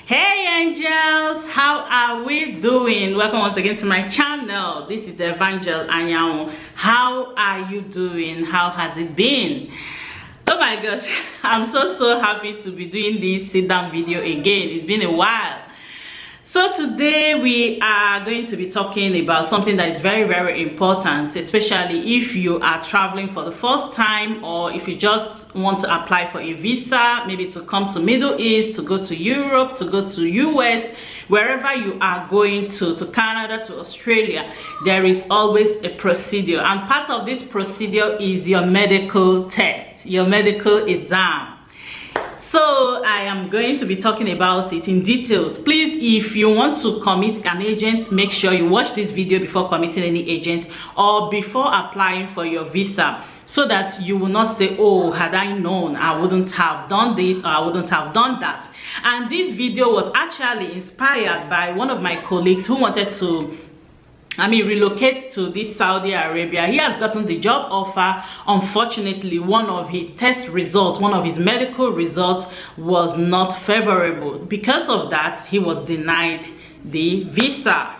Hey angels, how are we doing? Welcome once again to my channel. This is Evangel Anyanwu. How are you doing? How has it been? Oh my gosh, I'm so happy to be doing this sit down video again. It's been a while. So today we are going to be talking about something that is very important, especially if you are traveling for the first time, or if you just want to apply for a visa, maybe to come to Middle East, to go to Europe, to go to US, wherever you are going to Canada, to Australia. There is always a procedure, and part of this procedure is your medical test, your medical exam. So I am going to be talking about it in details. Please, if you want to commit an agent, make sure you watch this video before committing any agent or before applying for your visa, so that you will not say, oh, had I known, I wouldn't have done this or I wouldn't have done that. And this video was actually inspired by one of my colleagues who wanted to relocate to this Saudi Arabia. He has gotten the job offer. Unfortunately, one of his test results, one of his medical results was not favorable. Because of that, he was denied the visa.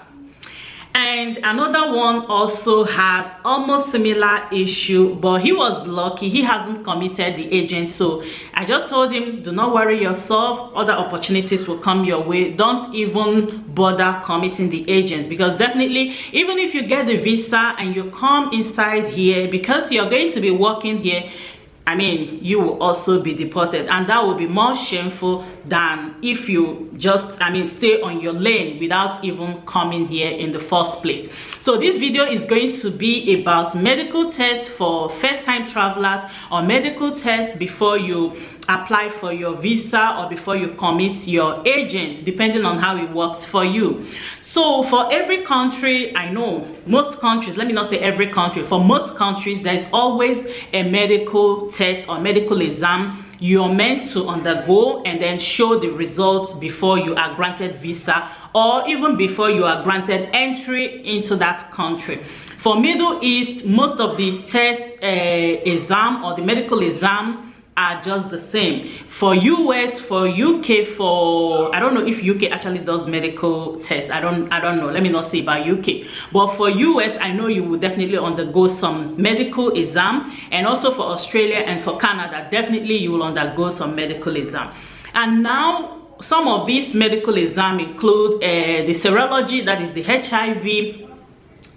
And another one also had almost similar issue, but he was lucky. He hasn't committed the agent. So I just told him, do not worry yourself. Other opportunities will come your way. Don't even bother committing the agent, because definitely, even if you get the visa and you come inside here, because you're going to be working here, you will also be deported, and that will be more shameful than if you just stay on your lane without even coming here in the first place. So this video is going to be about medical tests for first-time travelers, or medical tests before you apply for your visa or before you commit your agent, depending on how it works for you. So for every country, I know most countries, let me not say every country, for most countries, there's always a medical test or medical exam you're meant to undergo and then show the results before you are granted visa, or even before you are granted entry into that country. For Middle East, most of the test exam or the medical exam are just the same. For US, for UK, for I don't know if UK actually does medical tests. I don't know. Let me not say about UK. But for US, I know you will definitely undergo some medical exam, and also for Australia and for Canada, definitely you will undergo some medical exam. And now some of these medical exams include the serology, that is the HIV,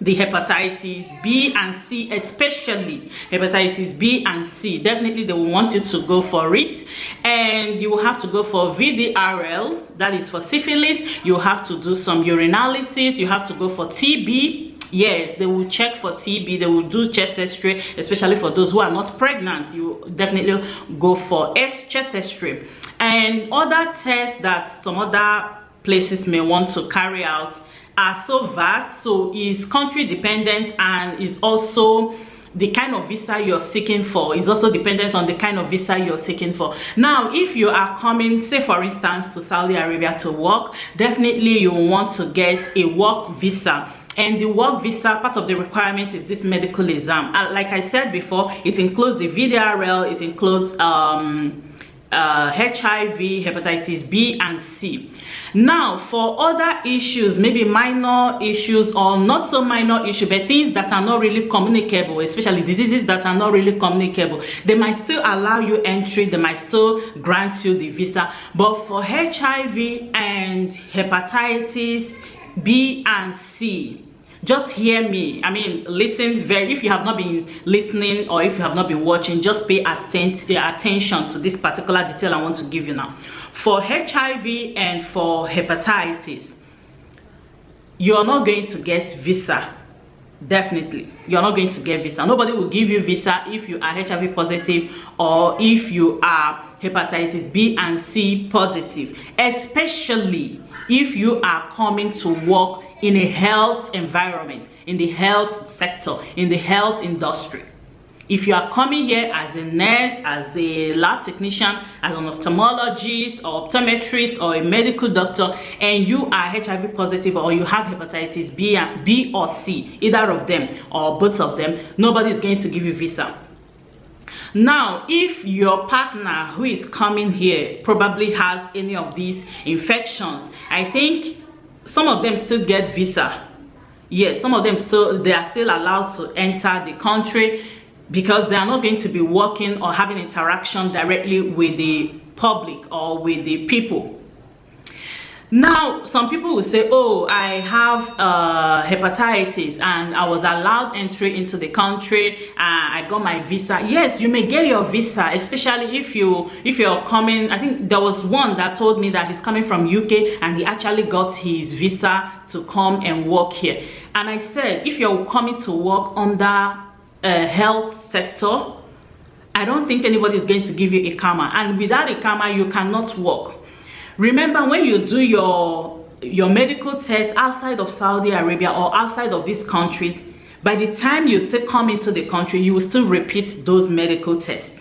the hepatitis B and C, especially hepatitis B and C. Definitely they will want you to go for it, and you will have to go for VDRL, that is for syphilis. You have to do some urinalysis. You have to go for TB. Yes, they will check for TB. They will do chest x-ray, especially for those who are not pregnant. You definitely go for chest x-ray, and other tests that some other places may want to carry out are so vast. So is country dependent, and is also the kind of visa you're seeking for is also dependent on the kind of visa you're seeking for. Now, if you are coming, say for instance, to Saudi Arabia to work, definitely you want to get a work visa. And the work visa, part of the requirement is this medical exam. Like I said before, it includes the VDRL, it includes HIV, hepatitis B and C. Now, for other issues, maybe minor issues or not so minor issues, but things that are not really communicable, especially diseases that are not really communicable, they might still allow you entry, they might still grant you the visa. But for HIV and hepatitis B and C, just hear me. Listen very, if you have not been listening or if you have not been watching, just pay attention to this particular detail I want to give you now. For HIV and for hepatitis, you are not going to get visa. Definitely you're not going to get visa. Nobody will give you visa if you are HIV positive or if you are hepatitis B and C positive, especially if you are coming to work in a health environment, in the health sector, in the health industry. If you are coming here as a nurse, as a lab technician, as an ophthalmologist or optometrist or a medical doctor, and you are HIV positive or you have hepatitis B or C, either of them or both of them, nobody is going to give you visa. Now, if your partner who is coming here probably has any of these infections, I think some of them still get visa. Yes, some of them they are still allowed to enter the country because they are not going to be working or having interaction directly with the public or with the people. Now, some people will say, oh, I have hepatitis and I was allowed entry into the country. I got my visa. Yes, you may get your visa, especially if you're coming. I think there was one that told me that he's coming from UK and he actually got his visa to come and work here. And I said, if you're coming to work under a health sector, I don't think anybody is going to give you a IQAMA. And without a IQAMA, you cannot work. Remember, when you do your medical test outside of Saudi Arabia or outside of these countries, by the time you still come into the country, you will still repeat those medical tests.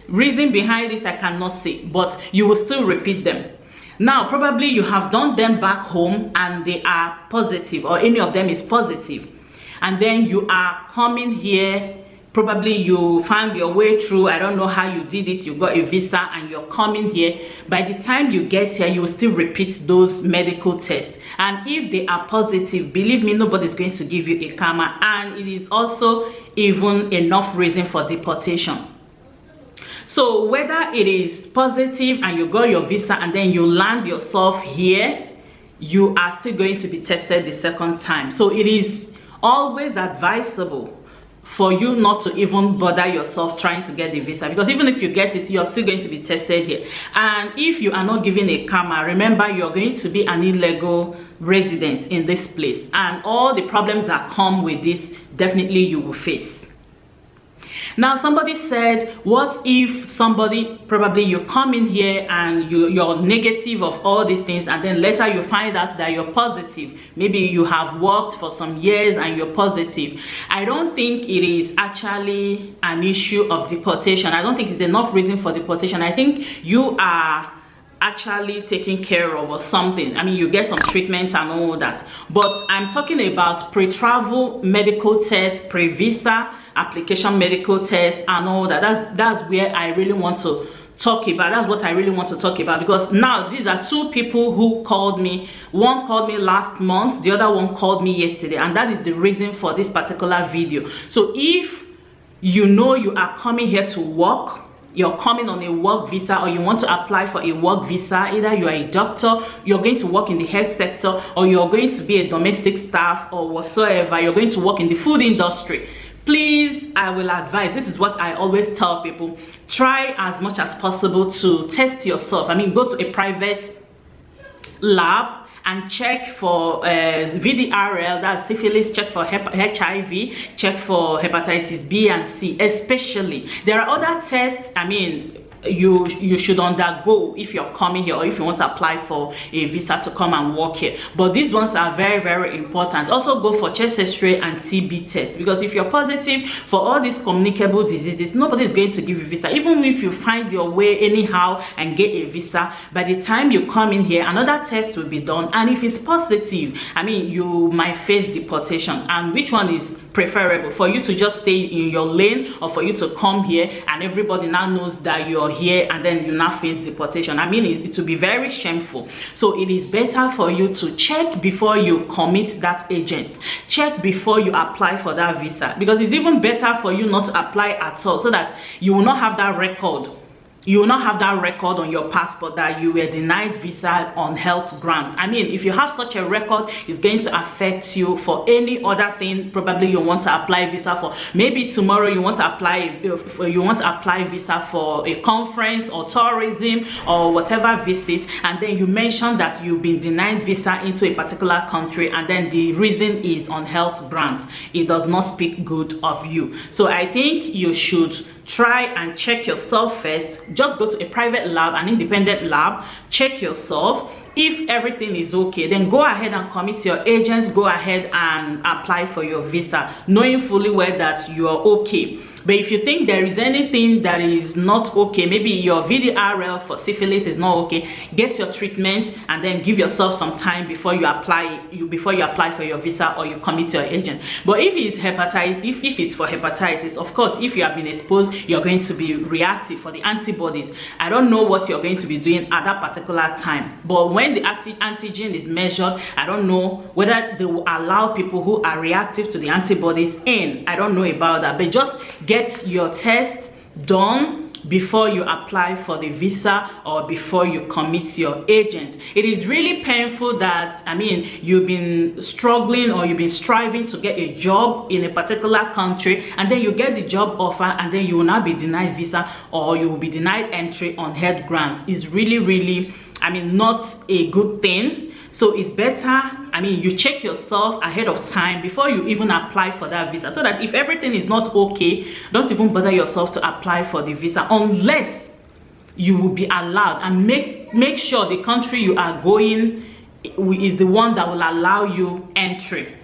Reason behind this, I cannot say, but you will still repeat them. Now, probably you have done them back home and they are positive, or any of them is positive. And then you are coming here. Probably you found your way through. I don't know how you did it. You got a visa and you're coming here. By the time you get here, you will still repeat those medical tests. And if they are positive, believe me, nobody's going to give you a IQAMA. And it is also even enough reason for deportation. So whether it is positive and you got your visa and then you land yourself here, you are still going to be tested the second time. So it is always advisable for you not to even bother yourself trying to get the visa, because even if you get it, you're still going to be tested here. And if you are not given a IQAMA, remember, you're going to be an illegal resident in this place, and all the problems that come with this, definitely you will face. Now, somebody said, what if somebody, probably you come in here and you're negative of all these things, and then later you find out that you're positive. Maybe you have worked for some years and you're positive. I don't think it is actually an issue of deportation. I don't think it's enough reason for deportation. I think you are actually taken care of or something. I mean, you get some treatments and all that. But I'm talking about pre-travel medical test, pre-visa application medical test and all that. That's where I really want to talk about. That's what I really want to talk about, because now these are two people who called me. One called me last month, the other one called me yesterday, and that is the reason for this particular video. So if you know you are coming here to work, you're coming on a work visa, or you want to apply for a work visa, either you are a doctor, you're going to work in the health sector, or you're going to be a domestic staff or whatsoever, you're going to work in the food industry, please, I will advise, this is what I always tell people, try as much as possible to test yourself. I mean, go to a private lab and check for VDRL, that's syphilis, check for HIV, check for hepatitis B and C especially. There are other tests, I mean, you should undergo if you're coming here or if you want to apply for a visa to come and work here. But these ones are very, very important. Also go for chest x-ray and TB test, because if you're positive for all these communicable diseases, nobody is going to give you a visa. Even if you find your way anyhow and get a visa, by the time you come in here, another test will be done, and if it's positive, I mean, you might face deportation. And which one is preferable, for you to just stay in your lane, or for you to come here and everybody now knows that you're here and then you now face deportation? I mean, it will be very shameful. So it is better for you to check before you commit that agent. Check before you apply for that visa, because it's even better for you not to apply at all, so that you will not have that record. You will not have that record on your passport that you were denied visa on health grounds. I mean, if you have such a record, it's going to affect you for any other thing probably you want to apply visa for. Maybe tomorrow you want to apply visa for a conference or tourism or whatever visit, and then you mention that you've been denied visa into a particular country, and then the reason is on health grounds. It does not speak good of you. So I think you should try and check yourself first. Just go to a private lab, an independent lab, check yourself. If everything is okay, then go ahead and commit your agent, go ahead and apply for your visa, knowing fully well that you are okay. But if you think there is anything that is not okay, maybe your VDRL for syphilis is not okay, get your treatment and then give yourself some time before you apply for your visa or you commit your agent. But if it's hepatitis, if it's for hepatitis, of course, if you have been exposed, you're going to be reactive for the antibodies. I don't know what you're going to be doing at that particular time, but when the antigen is measured, I don't know whether they will allow people who are reactive to the antibodies in. I don't know about that, but just get your test done before you apply for the visa or before you commit your agent. It is really painful that, I mean, you've been struggling or you've been striving to get a job in a particular country, and then you get the job offer and then you will now be denied visa or you will be denied entry on health grounds. It's really, I mean, not a good thing. So it's better, I mean, you check yourself ahead of time before you even apply for that visa, so that if everything is not okay, don't even bother yourself to apply for the visa unless you will be allowed, and make sure the country you are going is the one that will allow you entry.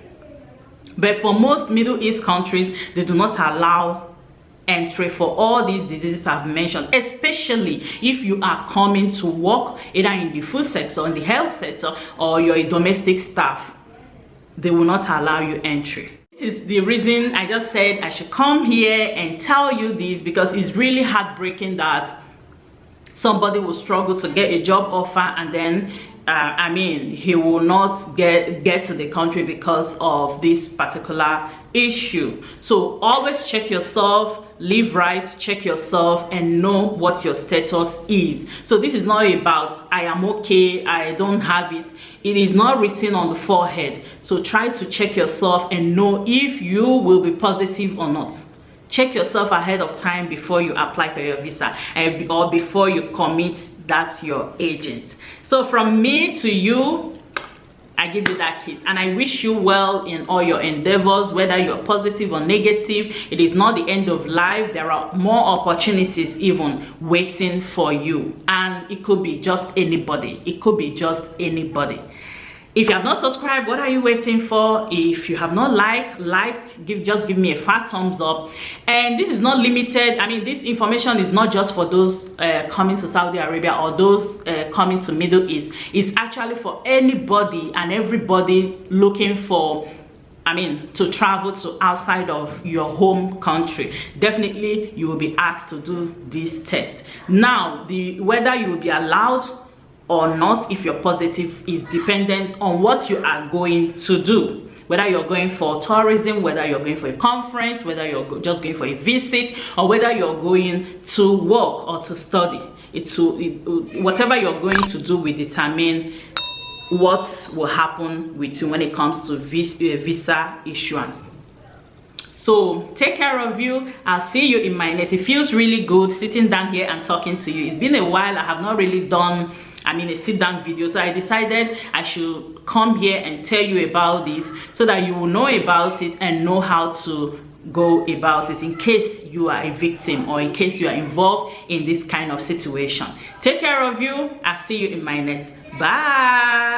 But for most Middle East countries, they do not allow entry for all these diseases I've mentioned, especially if you are coming to work either in the food sector, in the health sector, or you're a domestic staff. They will not allow you entry. This is the reason I just said I should come here and tell you this, because it's really heartbreaking that somebody will struggle to get a job offer and then I mean, he will not get to the country because of this particular issue. So always check yourself, live right, check yourself, and know what your status is. So this is not about I am okay, I don't have it. It is not written on the forehead. So try to check yourself and know if you will be positive or not. Check yourself ahead of time before you apply for your visa or before you commit that your agent. So from me to you, I give you that kiss, and I wish you well in all your endeavors, whether you're positive or negative. It is not the end of life. There are more opportunities even waiting for you, and it could be just anybody. It could be just anybody. If you have not subscribed, what are you waiting for? If you have not just give me a fat thumbs up. And this is not limited. I mean, this information is not just for those coming to Saudi Arabia or those coming to Middle East. It's actually for anybody and everybody looking for, I mean, to travel to outside of your home country. Definitely you will be asked to do this test. Now, whether you will be allowed or not, if you're positive, is dependent on what you are going to do. Whether you're going for tourism, whether you're going for a conference, whether you're just going for a visit, or whether you're going to work or to study. Whatever you're going to do will determine what will happen with you when it comes to visa issuance. So take care of you. I'll see you in my next. It feels really good sitting down here and talking to you. It's been a while. I have not really done, I mean, a sit-down video, so I decided I should come here and tell you about this so that you will know about it and know how to go about it in case you are a victim or in case you are involved in this kind of situation. Take care of you. I'll see you in my next. Bye.